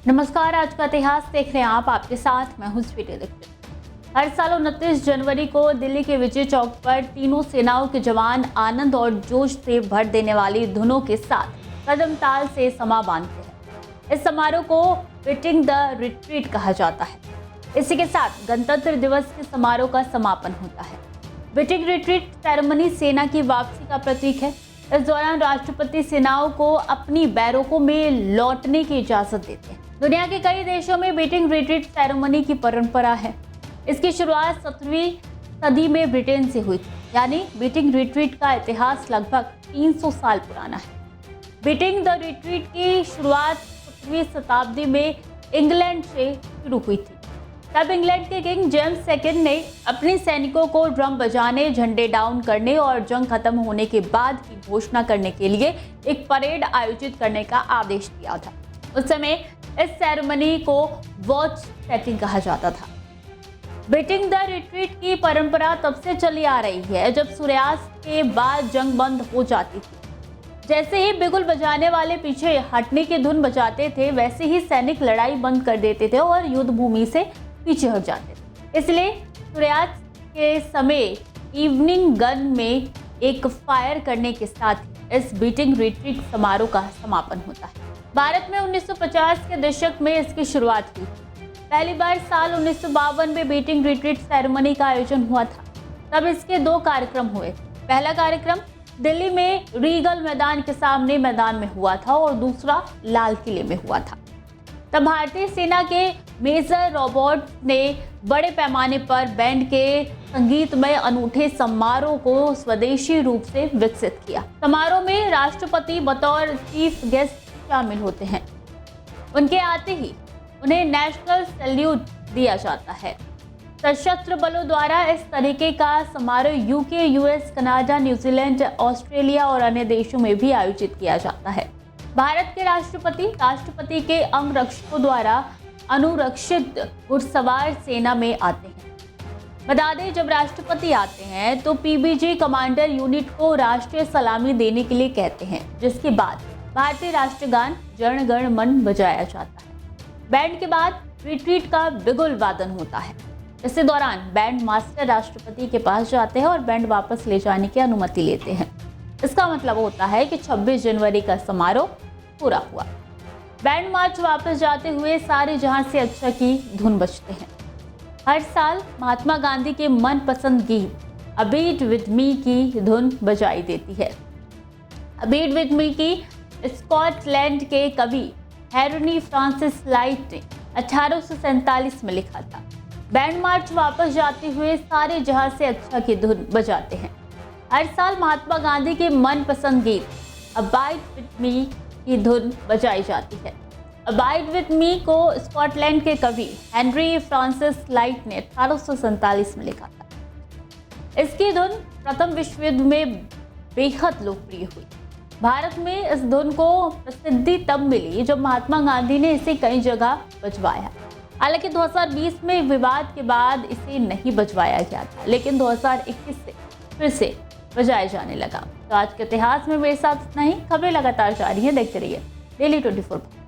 नमस्कार, आज का इतिहास देख रहे हैं आप। आपके साथ मैं हूं स्वीटी दीक्षित। हर साल 29 जनवरी को दिल्ली के विजय चौक पर तीनों सेनाओं के जवान आनंद और जोश से भर देने वाली धुनों के साथ कदम ताल से समा बांधते हैं। इस समारोह को बीटिंग द रिट्रीट कहा जाता है। इसी के साथ गणतंत्र दिवस के समारोह का समापन होता है। बीटिंग रिट्रीट सेरेमनी सेना की वापसी का प्रतीक है। इस दौरान राष्ट्रपति सेनाओं को अपनी बैरकों में लौटने की इजाजत देते हैं। दुनिया के कई देशों में बीटिंग रिट्रीट सेरेमनी की परंपरा है। इसकी शुरुआत 17वीं सदी में ब्रिटेन से हुई थी, यानी बीटिंग रिट्रीट का इतिहास लगभग 300 साल पुराना है। बीटिंग द रिट्रीट की शुरुआत 17वीं शताब्दी में इंग्लैंड से शुरू हुई थी। तब इंग्लैंड के किंग जेम्स सेकंड ने अपने सैनिकों को ड्रम बजाने, झंडे डाउन करने और जंग खत्म होने के बाद की घोषणा करने के लिए एक परेड आयोजित करने का आदेश दिया था। उस समय इस सेरेमनी को वॉच सेटिंग कहा जाता था। बीटिंग द रिट्रीट की परंपरा तब से चली आ रही है जब सूर्यास्त के बाद जंग बंद हो जाती थी। जैसे ही बिगुल बजाने वाले पीछे हटने की धुन बजाते थे, वैसे ही सैनिक लड़ाई बंद कर देते थे और युद्ध भूमि से पीछे हट जाते थे। इसलिए सूर्यास्त के समय इवनिंग गन में एक फायर करने के साथ इस बीटिंग रिट्रीट समारोह का समापन होता है। भारत में 1950 के दशक में इसकी शुरुआत हुई। पहली बार साल 1952 में बीटिंग रिट्रीट सेरेमनी का आयोजन हुआ था। तब इसके दो कार्यक्रम हुए। पहला कार्यक्रम दिल्ली में रीगल मैदान के सामने मैदान में हुआ था और दूसरा लाल किले में हुआ था। तब भारतीय सेना के मेजर रॉबर्ट ने बड़े पैमाने पर बैंड के संगीतमय अनूठे समारोह को स्वदेशी रूप से विकसित किया। समारोह में राष्ट्रपति बतौर चीफ गेस्ट शामिल होते हैं। उनके आते ही उन्हें नेशनल सैल्यूट दिया जाता है। सशस्त्र बलों द्वारा इस तरीके का समारोह UK, US, Canada, New Zealand, Australia और अन्य देशों में भी आयोजित किया जाता है। भारत के राष्ट्रपति के अंगरक्षकों द्वारा अनुरक्षित घुड़सवार सेना में आते हैं। बता दें, जब राष्ट्रपति आते हैं तो पीबीजी कमांडर यूनिट को राष्ट्रीय सलामी देने के लिए कहते हैं, जिसके बाद भारतीय राष्ट्रगान जन गण मन बजाया जाता है। बैंड के बाद रिट्रीट का बिगुल वादन होता है। इसी दौरान बैंड मास्टर राष्ट्रपति के पास जाते हैं और बैंड वापस ले जाने की अनुमति लेते हैं। इसका मतलब होता है कि 26 जनवरी का समारोह पूरा हुआ। बैंड मार्च वापस जाते हुए सारे जहां से अच्छा की धुन बजते हैं। हर साल महात्मा गांधी के मनपसंद गीत अ बीट विद मी की धुन बजाई देती है। अ बीट विद मी की स्कॉटलैंड के कवि हेनरी फ्रांसिस लाइट ने 1847 में लिखा था। बैंड मार्च वापस जाते हुए सारे जहां से अच्छा की धुन बजाते हैं। हर साल महात्मा गांधी के मनपसंद गीत अ बाइट विद मी की धुन बजाई जाती है। अ बाइट विद मी को स्कॉटलैंड के कवि हेनरी फ्रांसिस लाइट ने 1847 में लिखा था। इसकी धुन प्रथम विश्व युद्ध में बेहद लोकप्रिय हुई। भारत में इस धुन को प्रसिद्धि तब मिली जब महात्मा गांधी ने इसे कई जगह बजवाया। हालांकि 2020 में विवाद के बाद इसे नहीं बजवाया गया था, लेकिन 2021 से फिर से बजाया जाने लगा। तो आज के इतिहास में मेरे साथ इतना ही। खबरें लगातार जारी हैं, देखते रहिए डेली 24।